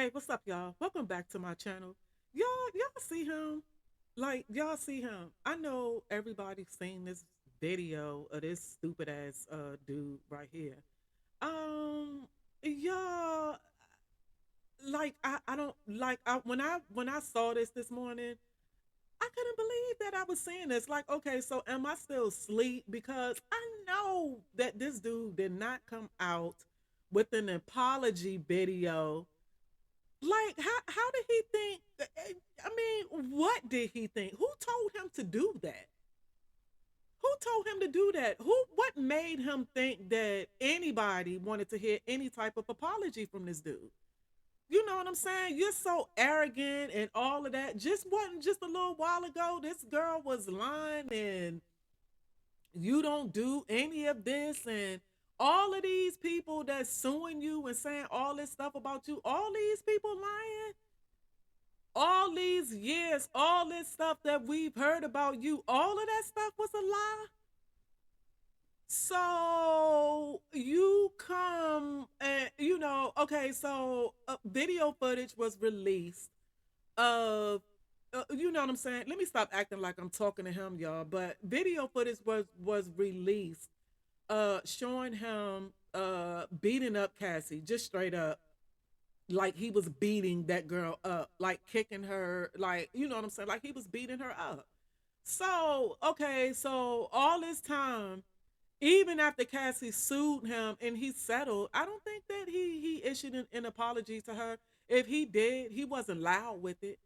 Hey, what's up, y'all? Welcome back to my channel. Y'all see him? Like, y'all see him? I know everybody's seen this video of this stupid ass dude right here. Um, y'all, like, I don't like when I saw this morning, I couldn't believe that I was seeing this. Like, okay, so am I still asleep? Because I know that this dude did not come out with an apology video. Like, how did he think? I mean, what did he think? Who told him to do that? Who told him to do that? What made him think that anybody wanted to hear any type of apology from this dude? You know what I'm saying? You're so arrogant and all of that. Just wasn't just a little while ago. This girl was lying and you don't do any of this, and all of these people that's suing you and saying all this stuff about you, all these people lying all these years, all this stuff that we've heard about you, all of that stuff was a lie. So you come and okay, so video footage was released of you know what I'm saying? Let me stop acting like I'm talking to him, y'all. But video footage was released showing him beating up Cassie, just straight up, like he was beating that girl up, like kicking her, like, you know what I'm saying? Like he was beating her up. So, okay, so all this time, even after Cassie sued him and he settled, I don't think that he issued an apology to her. If he did, he wasn't loud with it.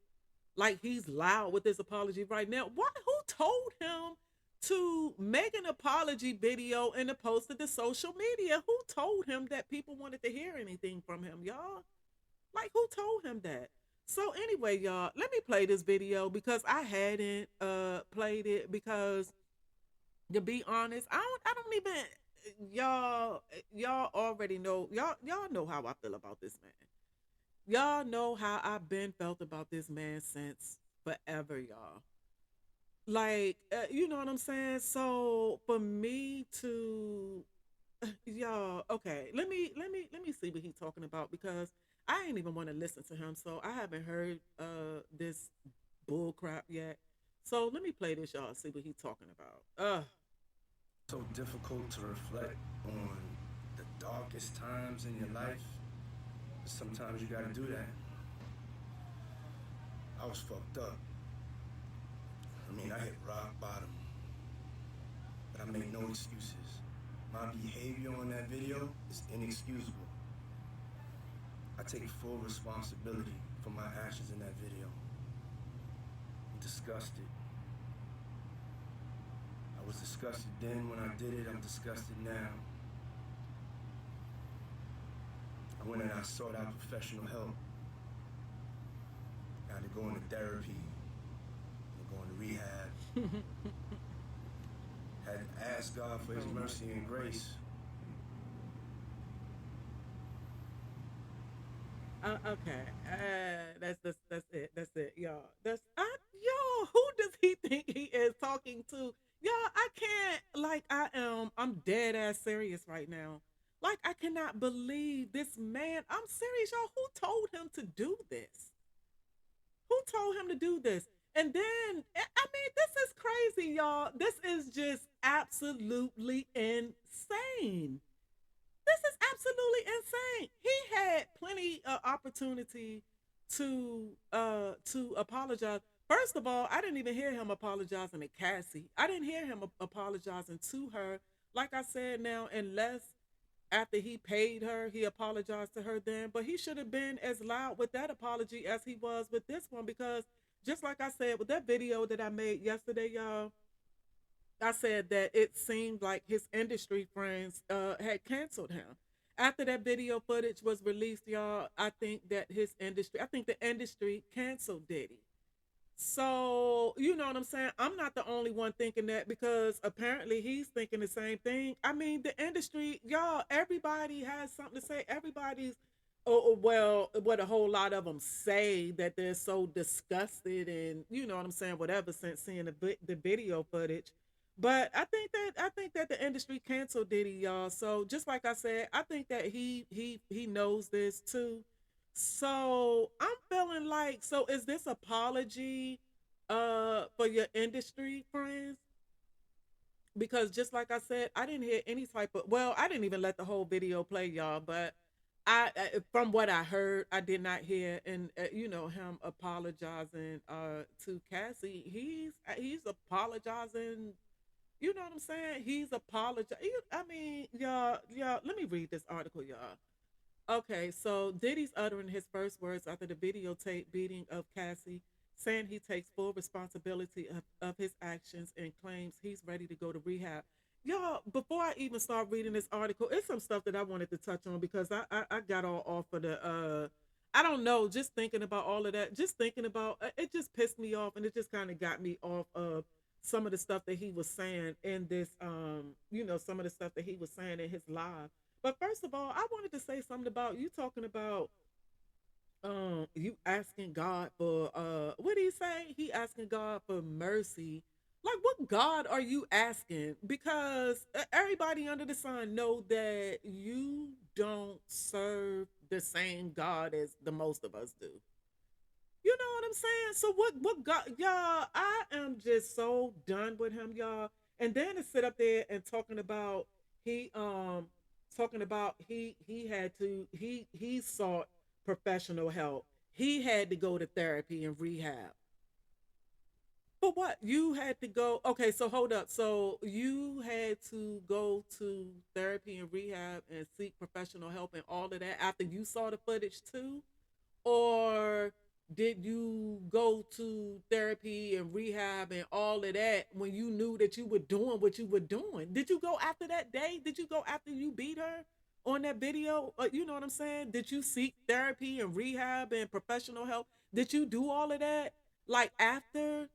Like he's loud with his apology right now. What? Who told him to make an apology video and to post it to social media? Who told him that people wanted to hear anything from him, y'all? Like, who told him that? So anyway, y'all, let me play this video because I hadn't played it because, to be honest, I don't even, y'all already know, y'all know how I feel about this man. Y'all know how I've been felt about this man since forever, y'all. Like, you know what I'm saying? So for me to y'all, okay, let me see what he's talking about because I ain't even want to listen to him, so I haven't heard this bull crap yet. So let me play this, y'all, see what he's talking about. So difficult to reflect on the darkest times in your life. Sometimes you gotta do that. I was fucked up. I mean, I hit rock bottom, but I make no excuses. My behavior on that video is inexcusable. I take full responsibility for my actions in that video. I'm disgusted. I was disgusted then when I did it, I'm disgusted now. I went and I sought out professional help. I had to go into therapy, going to rehab. Had to ask God for his mercy and grace. Okay, that's it. That's it, y'all. Y'all. Who does he think he is talking to? Y'all, I can't. Like, I am. I'm dead ass serious right now. Like, I cannot believe this man. I'm serious, y'all. Who told him to do this? Who told him to do this? And then, I mean, this is crazy, y'all. This is just absolutely insane. This is absolutely insane. He had plenty of opportunity to apologize. First of all, I didn't even hear him apologizing to Cassie. I didn't hear him apologizing to her. Like I said now, unless after he paid her, he apologized to her then. But he should have been as loud with that apology as he was with this one because just like I said with that video that I made yesterday, y'all, I said that it seemed like his industry friends had canceled him. After that video footage was released, y'all, I think the industry canceled Diddy. So, you know what I'm saying? I'm not the only one thinking that because apparently he's thinking the same thing. I mean, the industry, y'all, everybody has something to say. Everybody's, well, what a whole lot of them say that they're so disgusted and, you know what I'm saying, whatever, since seeing the video footage. But I think that the industry canceled Diddy, y'all. So just like I said, I think that he knows this too. So I'm feeling like, so is this apology for your industry friends? Because just like I said, I didn't hear any type of, well, I didn't even let the whole video play, y'all, but from what I heard, I did not hear, and him apologizing to Cassie. He's apologizing. You know what I'm saying? He's apologizing. I mean, y'all, let me read this article, y'all. Okay, so Diddy's uttering his first words after the videotape beating of Cassie, saying he takes full responsibility of his actions and claims he's ready to go to rehab. Y'all, before I even start reading this article, it's some stuff that I wanted to touch on because I got all off of the I don't know, just thinking about all of that, just thinking about it just pissed me off, and it just kind of got me off of some of the stuff that he was saying in this some of the stuff that he was saying in his live. But first of all, I wanted to say something about you talking about you asking God for what did he say? He asking God for mercy. Like what God are you asking? Because everybody under the sun know that you don't serve the same God as the most of us do. You know what I'm saying? So what God, y'all, I am just so done with him, y'all. And then to sit up there and he talking about he had to he sought professional help. He had to go to therapy and rehab. But what? You had to go, okay, so hold up. So you had to go to therapy and rehab and seek professional help and all of that after you saw the footage too? Or did you go to therapy and rehab and all of that when you knew that you were doing what you were doing? Did you go after that day? Did you go after you beat her on that video? You know what I'm saying? Did you seek therapy and rehab and professional help? Did you do all of that like after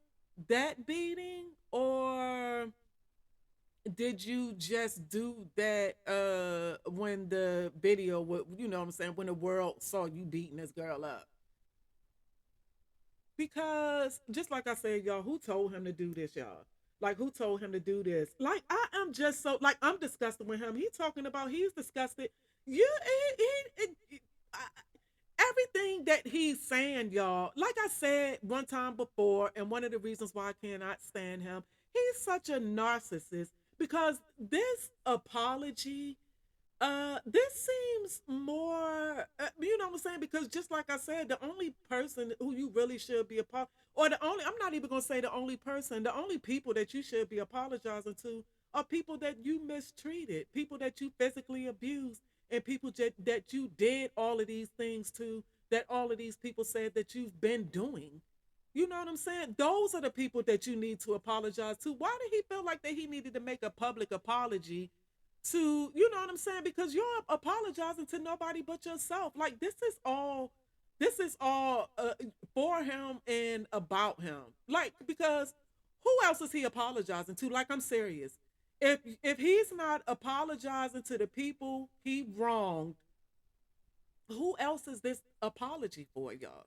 that beating, or did you just do that when the video would, you know what I'm saying, when the world saw you beating this girl up? Because just like I said, y'all, who told him to do this, y'all? Like who told him to do this? Like I am just so like I'm disgusted with him. He talking about he's disgusted. You everything that he's saying, y'all. Like I said one time before, and one of the reasons why I cannot stand him, he's such a narcissist because this apology this seems more, you know what I'm saying? Because just like I said, the only person who you really should be or the only, I'm not even gonna say the only person, the only people that you should be apologizing to are people that you mistreated, people that you physically abused, and people that you did all of these things to, that all of these people said that you've been doing. You know what I'm saying? Those are the people that you need to apologize to. Why did he feel like that he needed to make a public apology to, you know what I'm saying? Because you're apologizing to nobody but yourself. Like this is all for him and about him. Like because who else is he apologizing to? Like I'm serious. If he's not apologizing to the people he wronged, who else is this apology for, y'all?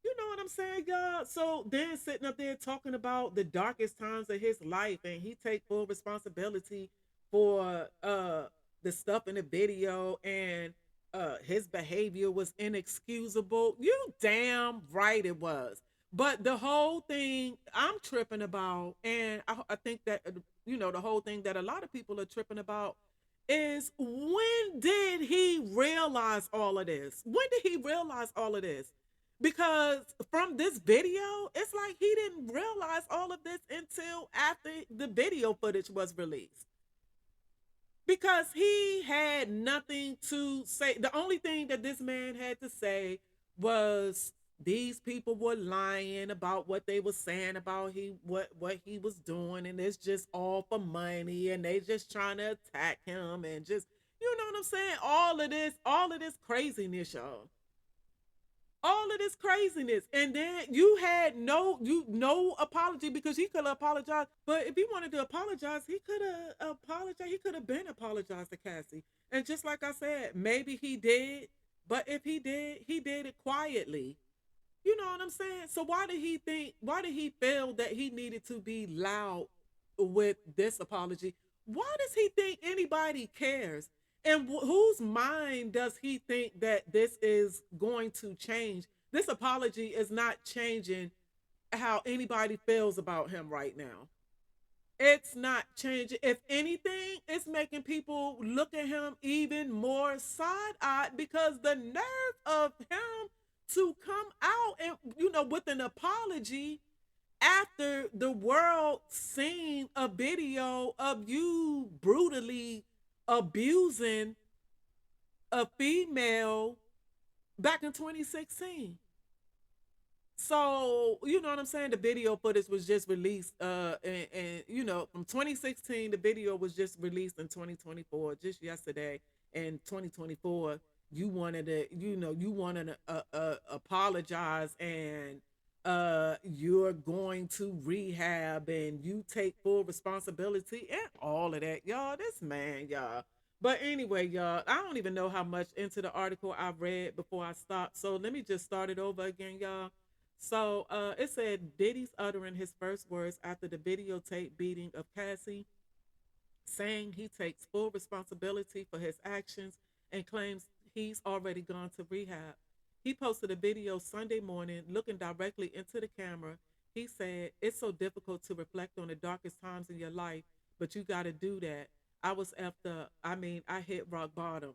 You know what I'm saying, y'all? So then sitting up there talking about the darkest times of his life and he take full responsibility for the stuff in the video and his behavior was inexcusable. You damn right it was. But the whole thing I'm tripping about, and I think that the whole thing that a lot of people are tripping about is when did he realize all of this? When did he realize all of this? Because from this video, it's like he didn't realize all of this until after the video footage was released. Because he had nothing to say. The only thing that this man had to say was these people were lying about what they were saying about what he was doing, and it's just all for money, and they just trying to attack him, and just, you know what I'm saying, all of this craziness, y'all, all of this craziness. And then you had no apology, because he could have apologized. But if he wanted to apologize, he could have apologized. He could have been apologized to Cassie. And just like I said, maybe he did, but if he did it quietly. You know what I'm saying? So why did he feel that he needed to be loud with this apology? Why does he think anybody cares? And whose mind does he think that this is going to change? This apology is not changing how anybody feels about him right now. It's not changing. If anything, it's making people look at him even more side eyed because the nerve of him to come out and, with an apology after the world seen a video of you brutally abusing a female back in 2016. So, you know what I'm saying? The video footage was just released and from 2016 the video was just released in 2024 just yesterday. In 2024 you wanted to apologize and you're going to rehab and you take full responsibility and all of that. Y'all, this man, y'all. But anyway, y'all, I don't even know how much into the article I read before I stopped. So let me just start it over again, y'all. So it said Diddy's uttering his first words after the videotape beating of Cassie, saying he takes full responsibility for his actions and claims he's already gone to rehab. He posted a video Sunday morning looking directly into the camera. He said, "It's so difficult to reflect on the darkest times in your life, but you got to do that. I was after, I mean, I hit rock bottom.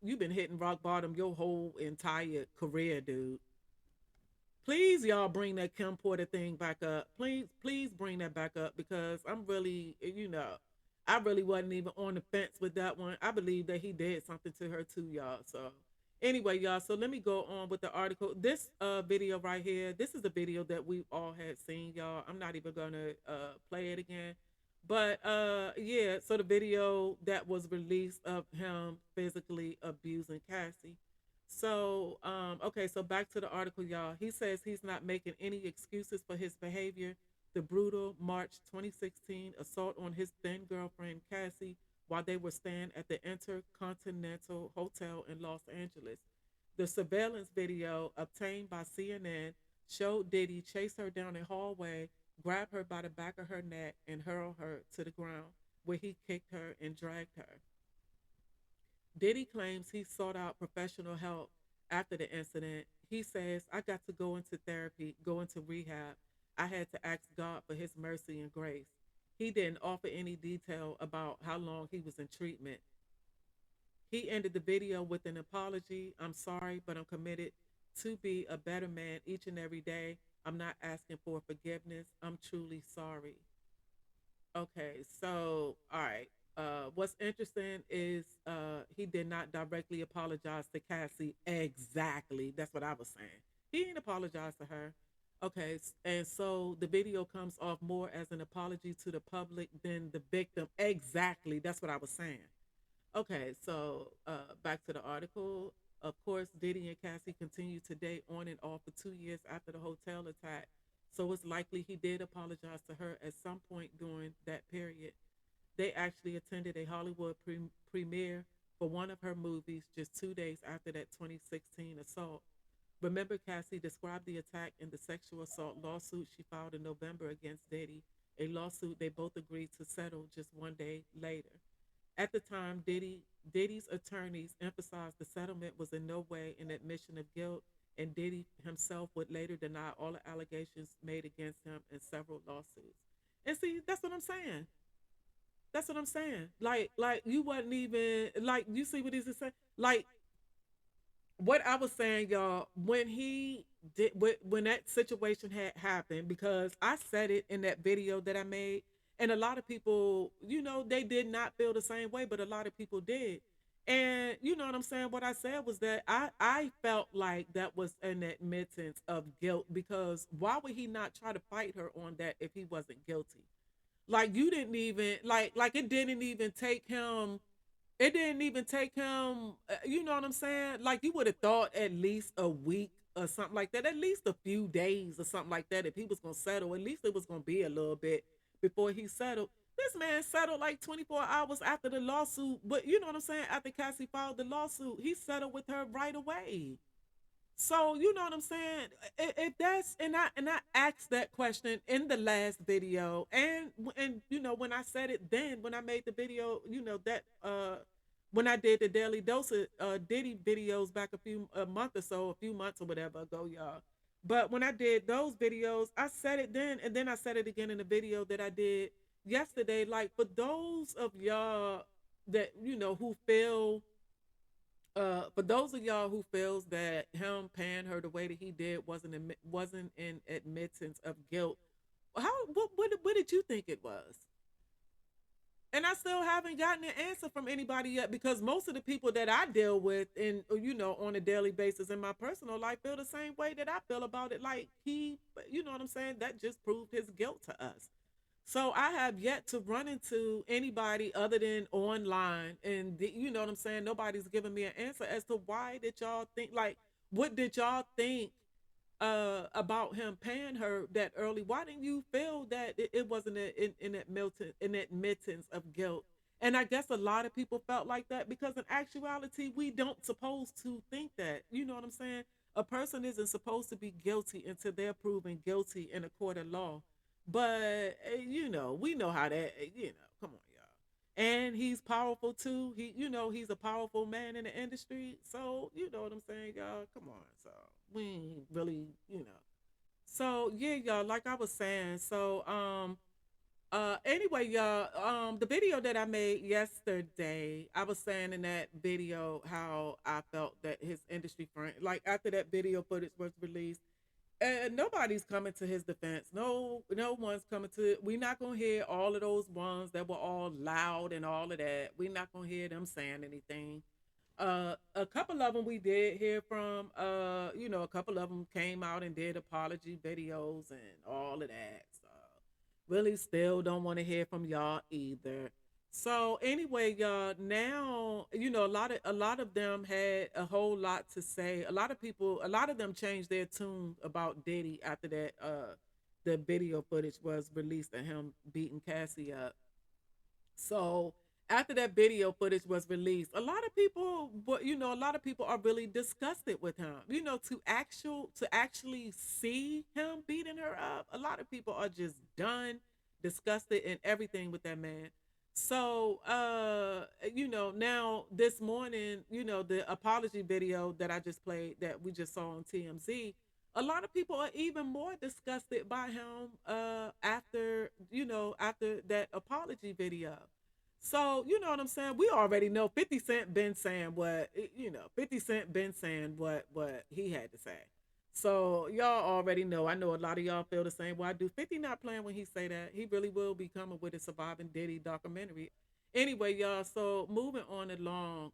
You've been hitting rock bottom your whole entire career, dude. Please, y'all, bring that Kim Porter thing back up. Please bring that back up because I'm really, I really wasn't even on the fence with that one. I believe that he did something to her too, y'all. So anyway, y'all, so let me go on with the article. This video right here, this is a video that we all had seen, y'all. I'm not even gonna play it again. But yeah, so the video that was released of him physically abusing Cassie. So, okay, so back to the article, y'all. He says he's not making any excuses for his behavior. The brutal March 2016 assault on his then girlfriend, Cassie, while they were staying at the Intercontinental Hotel in Los Angeles. The surveillance video obtained by CNN showed Diddy chase her down a hallway, grab her by the back of her neck, and hurl her to the ground, where he kicked her and dragged her. Diddy claims he sought out professional help after the incident. He says, "I got to go into therapy, go into rehab. I had to ask God for his mercy and grace." He didn't offer any detail about how long he was in treatment. He ended the video with an apology. "I'm sorry, but I'm committed to be a better man each and every day. I'm not asking for forgiveness. I'm truly sorry." Okay, so all right. What's interesting is he did not directly apologize to Cassie. Exactly. That's what I was saying. He didn't apologize to her. Okay, and so the video comes off more as an apology to the public than the victim. Exactly. That's what I was saying. Okay, so back to the article. Of course, Diddy and Cassie continued to date on and off for 2 years after the hotel attack. So it's likely he did apologize to her at some point during that period. They actually attended a Hollywood premiere for one of her movies just 2 days after that 2016 assault. Remember, Cassie described the attack in the sexual assault lawsuit she filed in November against Diddy, a lawsuit they both agreed to settle just 1 day later. At the time, Diddy's attorneys emphasized the settlement was in no way an admission of guilt, and Diddy himself would later deny all the allegations made against him in several lawsuits. And see, that's what I'm saying. That's what I'm saying. Like you wasn't even like you see what he's saying. Like what I was saying, y'all, when he did when that situation had happened, because I said it in that video that I made, and a lot of people, they did not feel the same way, but a lot of people did. And you know what I'm saying? What I said was that I felt like that was an admittance of guilt because why would he not try to fight her on that if he wasn't guilty? Like you didn't even like it didn't even take him, you know what I'm saying? Like you would have thought at least a week or something like that, at least a few days or something like that. If he was going to settle, at least it was going to be a little bit before he settled. This man settled like 24 hours after the lawsuit. But you know what I'm saying? After Cassie filed the lawsuit, he settled with her right away. So you know what I'm saying? If that's and I asked that question in the last video, and when I said it then when I made the video, that when I did the Daily Dose of Diddy videos back a month or so, a few months or whatever ago, y'all. But when I did those videos, I said it then, and then I said it again in the video that I did yesterday. Like, for those of y'all that who feel, for those of y'all who feels that him paying her the way that he did wasn't in admittance of guilt, what did you think it was? And I still haven't gotten an answer from anybody yet, because most of the people that I deal with in on a daily basis in my personal life feel the same way that I feel about it. Like, you know what I'm saying? That just proved his guilt to us. So I have yet to run into anybody other than online, and you know what I'm saying. Nobody's giving me an answer as to why did y'all think, like, what did y'all think about him paying her that early? Why didn't you feel that it wasn't an admittance of guilt? And I guess a lot of people felt like that, because in actuality, we don't supposed to think that. You know what I'm saying? A person isn't supposed to be guilty until they're proven guilty in a court of law. But we know how that. Come on, y'all. And he's powerful too. He's a powerful man in the industry. So you know what I'm saying, y'all. Come on. So we ain't really, So yeah, y'all, like I was saying, so anyway, y'all, the video that I made yesterday, I was saying in that video how I felt that his industry friend, like, after that video footage was released, and nobody's coming to his defense. No one's coming to. We're not gonna hear all of those ones that were all loud and all of that. We're not gonna hear them saying anything. A couple of them we did hear from. A couple of them came out and did apology videos and all of that. So really, still don't want to hear from y'all either. So anyway, y'all, now a lot of them had a whole lot to say. A lot of them changed their tune about Diddy after that the video footage was released of him beating Cassie up. So after that video footage was released, a lot of people are really disgusted with him. To actually see him beating her up, a lot of people are just done, disgusted, and everything with that man. So now this morning, the apology video that I just played, that we just saw on TMZ, a lot of people are even more disgusted by him after that apology video. So, you know what I'm saying? We already know 50 Cent been saying 50 Cent been saying what he had to say. So y'all already know. I know a lot of y'all feel the same way I do. 50 not playing when he say that. He really will be coming with a Surviving Diddy documentary. Anyway, y'all, so moving on along.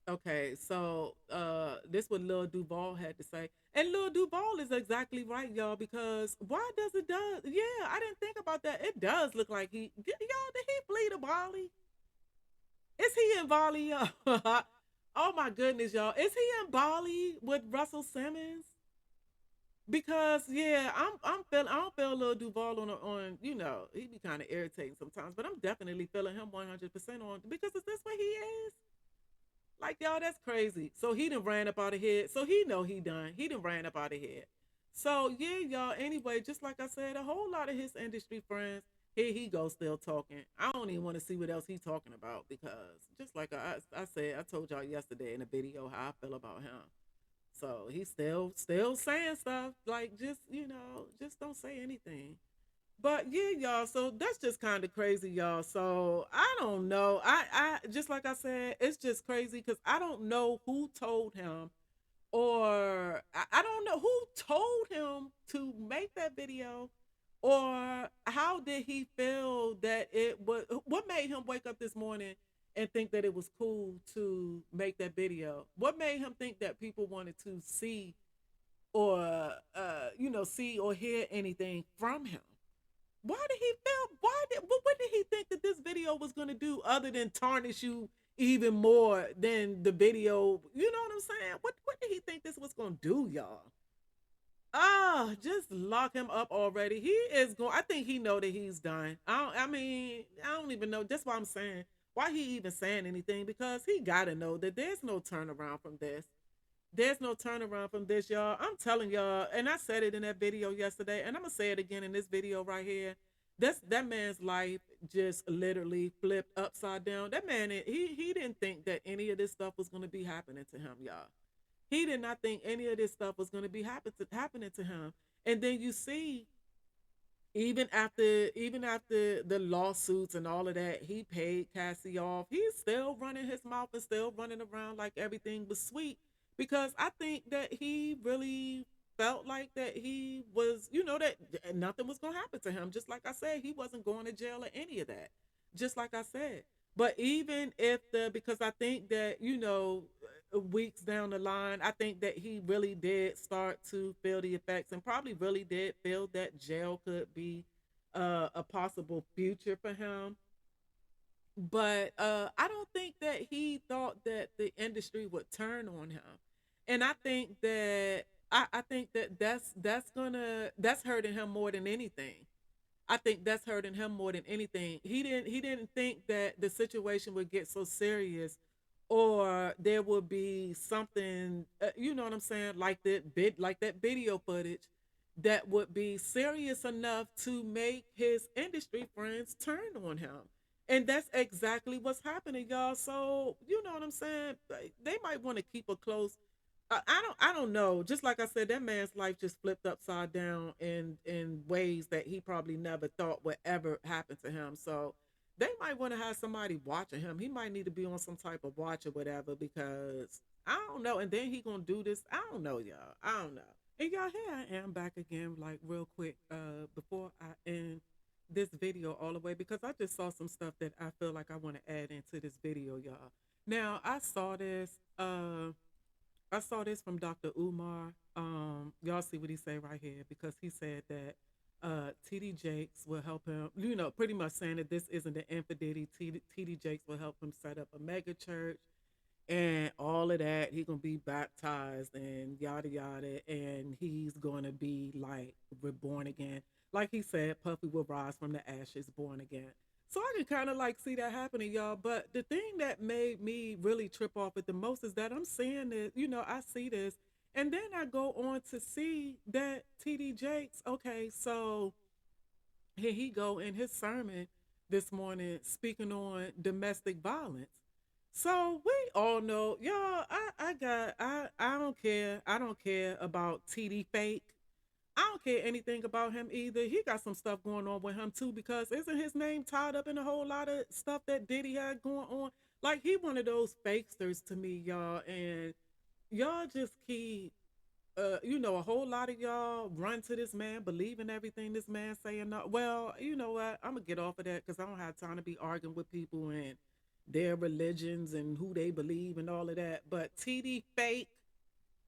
Okay, so this what Lil Duval had to say. And Lil Duval is exactly right, y'all, because why does it does? Yeah, I didn't think about that. It does look like y'all, did he flee to Bali? Is he in Bali, y'all? Oh my goodness, y'all. Is he in Bali with Russell Simmons? Because yeah, I don't feel Lil Duval on he be kind of irritating sometimes, but I'm definitely feeling him 100% on, because is this what he is? Like, y'all, that's crazy. So he done ran up out of here. So he know he done. He done ran up out of here. So yeah, y'all. Anyway, just like I said, a whole lot of his industry friends, here he goes still talking. I don't even want to see what else he's talking about, because just like I said, I told y'all yesterday in a video how I feel about him. So he's still saying stuff like, just don't say anything. But yeah, y'all. So that's just kind of crazy, y'all. So I don't know. I just like I said, it's just crazy because I don't know who told him, or I don't know who told him to make that video, or how did he feel that it was. What made him wake up this morning and think that it was cool to make that video? What made him think that people wanted to see, or see or hear anything from him? Why did he feel? What did he think that this video was gonna do other than tarnish you even more than the video? You know what I'm saying? What did he think this was gonna do, y'all? Just lock him up already. He is going. I think he know that he's done. I don't even know. That's why I'm saying, why he even saying anything, because he gotta know that there's no turnaround from this. There's no turnaround from this, y'all. I'm telling y'all, and I said it in that video yesterday, and I'm gonna say it again in this video right here. That man's life just literally flipped upside down. That man, he didn't think that any of this stuff was going to be happening to him, y'all. He did not think any of this stuff was going to be happening to him. And then you see, even after the lawsuits and all of that, he paid Cassie off. He's still running his mouth and still running around like everything was sweet, because I think that he really felt like that he was, that nothing was going to happen to him. Just like I said, he wasn't going to jail or any of that. Just like I said. But even if because I think that, weeks down the line, I think that he really did start to feel the effects, and probably really did feel that jail could be a possible future for him. But I don't think that he thought that the industry would turn on him. And I think that I think that that's hurting him more than anything. I think that's hurting him more than anything. He didn't think that the situation would get so serious, or there would be something, you know what I'm saying, like that video footage that would be serious enough to make his industry friends turn on him. And that's exactly what's happening, y'all. So, you know what I'm saying? They might want to keep a close. I don't know. Just like I said, that man's life just flipped upside down in ways that he probably never thought would ever happen to him. So they might want to have somebody watching him. He might need to be on some type of watch or whatever, because I don't know. And then he gonna do this. I don't know, y'all. I don't know. And y'all, here I am back again, like real quick, before I end this video all the way, because I just saw some stuff that I feel like I want to add into this video, y'all. Now I saw this from Dr. Umar. Y'all see what he say right here, because he said that TD Jakes will help him, pretty much saying that this isn't an infideli. TD Jakes will help him set up a mega church and all of that. He gonna be baptized and yada yada, and he's gonna be like reborn again. Like he said, Puffy will rise from the ashes, born again. So I can kind of like see that happening, y'all. But the thing that made me really trip off at the most is that I'm seeing this, I see this, and then I go on to see that TD Jakes. Okay, so here he go in his sermon this morning speaking on domestic violence. So we all know, y'all. I don't care. I don't care about TD Fake. I don't care anything about him either. He got some stuff going on with him too, because isn't his name tied up in a whole lot of stuff that Diddy had going on? Like, he one of those fakesters to me, y'all. And y'all just keep a whole lot of y'all run to this man, believing everything this man saying. No, well, you know what? I'm gonna get off of that, because I don't have time to be arguing with people and their religions and who they believe and all of that. But TD Fake,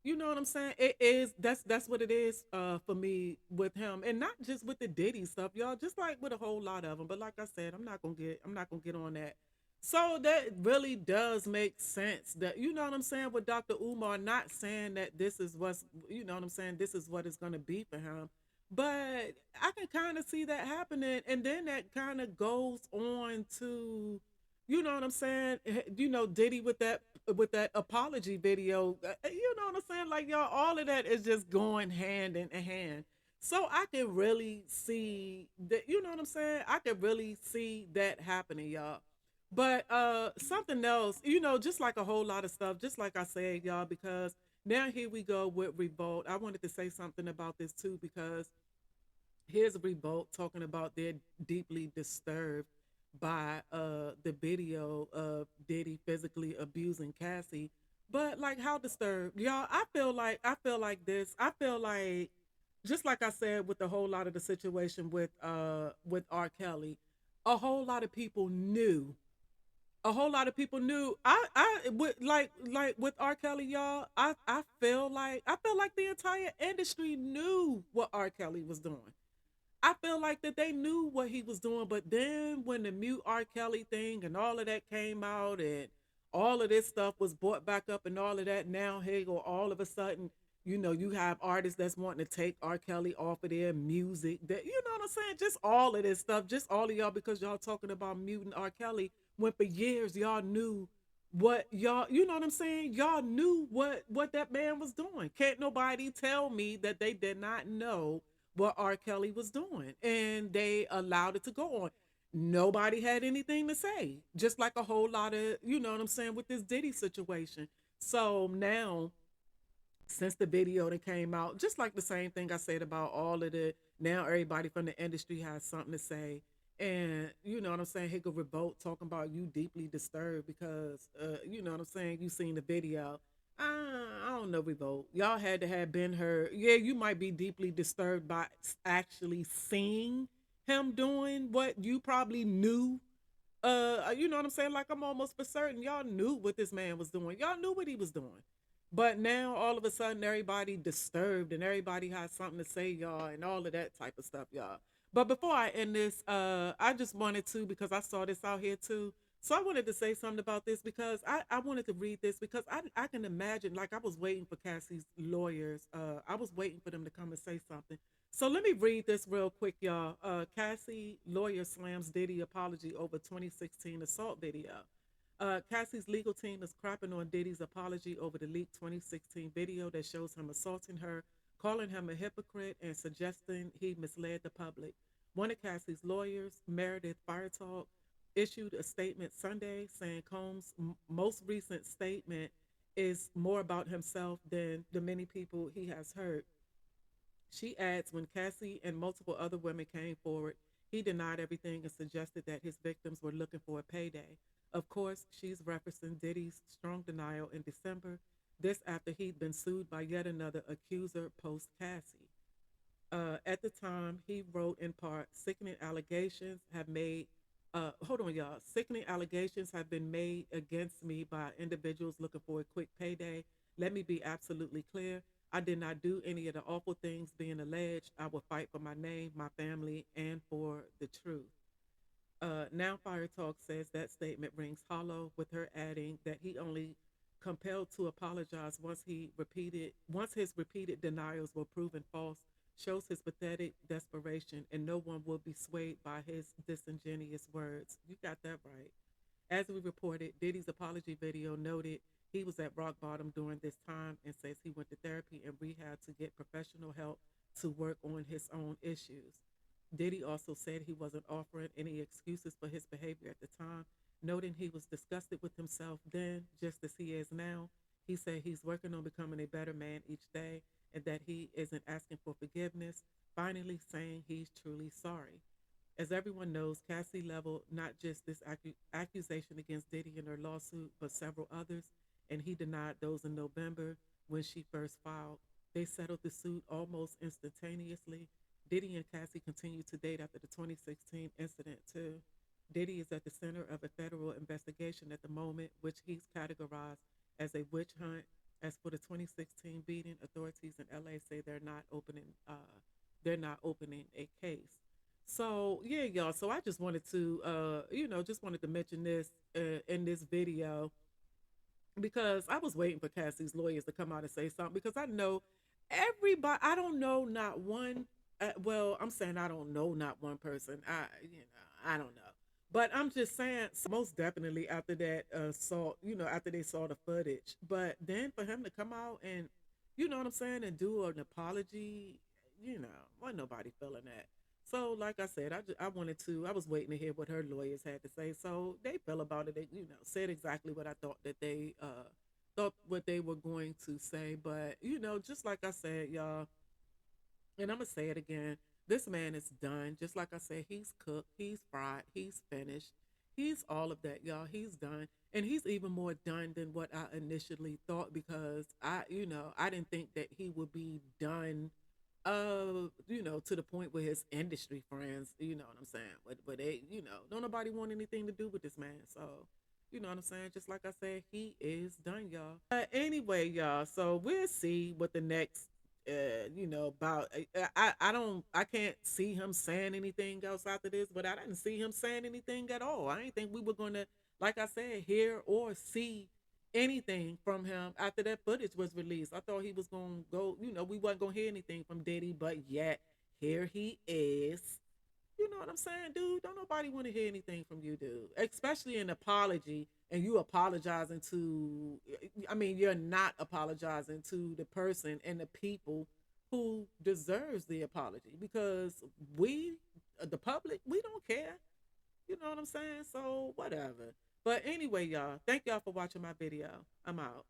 you know what I'm saying? It is that's what it is for me with him, and not just with the Diddy stuff, y'all. Just like with a whole lot of them. But like I said, I'm not gonna get on that. So that really does make sense, that, you know what I'm saying, with Dr. Umar, not saying that this is what's, you know what I'm saying, this is what it's gonna be for him. But I can kind of see that happening, and then that kind of goes on to, you know what I'm saying, Diddy with that apology video. You know what I'm saying? Like, y'all, all of that is just going hand in hand. So I can really see that, you know what I'm saying? I can really see that happening, y'all. But something else, just like a whole lot of stuff, just like I said, y'all, because now here we go with Revolt. I wanted to say something about this too, because here's Revolt talking about they're deeply disturbed by the video of Diddy physically abusing Cassie. But like, how disturbed, y'all? I feel like this. I feel like, just like I said with the whole lot of the situation with R. Kelly, a whole lot of people knew. A whole lot of people knew. I with like with R. Kelly, y'all. I feel like the entire industry knew what R. Kelly was doing. I feel like that they knew what he was doing, but then when the mute R. Kelly thing and all of that came out, and all of this stuff was brought back up and all of that, now here go all of a sudden, you have artists that's wanting to take R. Kelly off of their music. That, you know what I'm saying? Just all of this stuff, just all of y'all, because y'all talking about muting R. Kelly, when for years y'all knew what y'all, you know what I'm saying? Y'all knew what that man was doing. Can't nobody tell me that they did not know what R. Kelly was doing, and they allowed it to go on. Nobody had anything to say, just like a whole lot of, you know what I'm saying, with this Diddy situation. So now, since the video that came out, just like the same thing I said about all of the, now everybody from the industry has something to say. And you know what I'm saying, he could revolt talking about you deeply disturbed because you know what I'm saying, you seen the video. I don't know, revolt. Y'all had to have been heard. Yeah, you might be deeply disturbed by actually seeing him doing what you probably knew. You know what I'm saying? Like, I'm almost for certain y'all knew what this man was doing. Y'all knew what he was doing. But now all of a sudden everybody disturbed and everybody has something to say, y'all, and all of that type of stuff, y'all. But before I end this, I just wanted to, because I saw this out here too. So I wanted to say something about this because I wanted to read this because I can imagine, like, I was waiting for Cassie's lawyers. I was waiting for them to come and say something. So let me read this real quick, y'all. Cassie lawyer slams Diddy apology over 2016 assault video. Cassie's legal team is crapping on Diddy's apology over the leaked 2016 video that shows him assaulting her, calling him a hypocrite, and suggesting he misled the public. One of Cassie's lawyers, Meredith Firetalk, issued a statement Sunday saying Combs' most recent statement is more about himself than the many people he has hurt. She adds, when Cassie and multiple other women came forward, he denied everything and suggested that his victims were looking for a payday. Of course, she's referencing Diddy's strong denial in December, this after he'd been sued by yet another accuser post Cassie. At the time, he wrote in part, sickening allegations have made, hold on, y'all, sickening allegations have been made against me by individuals looking for a quick payday. Let me be absolutely clear. I did not do any of the awful things being alleged. I will fight for my name, my family, and for the truth. Now Fire Talk says that statement rings hollow, with her adding that he only compelled to apologize once his repeated denials were proven false, shows his pathetic desperation, and no one will be swayed by his disingenuous words. You got that right. As we reported, Diddy's apology video noted he was at rock bottom during this time and says he went to therapy and rehab to get professional help to work on his own issues. Diddy also said he wasn't offering any excuses for his behavior at the time, noting he was disgusted with himself then, just as he is now. He said he's working on becoming a better man each day and that he isn't asking for forgiveness, finally saying he's truly sorry. As everyone knows, Cassie leveled not just this accusation against Diddy in her lawsuit, but several others, and he denied those in November when she first filed. They settled the suit almost instantaneously. Diddy and Cassie continue to date after the 2016 incident, too. Diddy is at the center of a federal investigation at the moment, which he's categorized as a witch hunt. As for the 2016 beating, authorities in LA say they're not opening a case. So yeah, y'all. So I just wanted to, just wanted to mention this in this video because I was waiting for Cassie's lawyers to come out and say something because I know everybody. I don't know not one. Well, I'm saying I don't know not one person. I don't know. But I'm just saying, most definitely after that after they saw the footage. But then for him to come out and, you know what I'm saying, and do an apology, wasn't nobody feeling that. So, like I said, I was waiting to hear what her lawyers had to say. So they felt about it. They, said exactly what I thought that they thought what they were going to say. But just like I said, y'all, and I'm gonna say it again. This man is done. Just like I said, he's cooked, he's fried, he's finished, he's all of that, y'all. He's done, and he's even more done than what I initially thought because I didn't think that he would be done to the point where his industry friends, you know what I'm saying, but they, don't nobody want anything to do with this man. So, you know what I'm saying? Just like I said, he is done, y'all. Anyway, y'all, so we'll see what the next about I can't see him saying anything else after this, but I didn't see him saying anything at all. I didn't think we were gonna, like I said, hear or see anything from him after that footage was released. I thought he was gonna go, we wasn't gonna hear anything from Diddy, but yet here he is. You know what I'm saying, dude? Don't nobody want to hear anything from you, dude. Especially an apology, and you apologizing to. I mean, you're not apologizing to the person and the people who deserves the apology, because we, the public, we don't care. You know what I'm saying? So whatever. But anyway, y'all, thank y'all for watching my video. I'm out.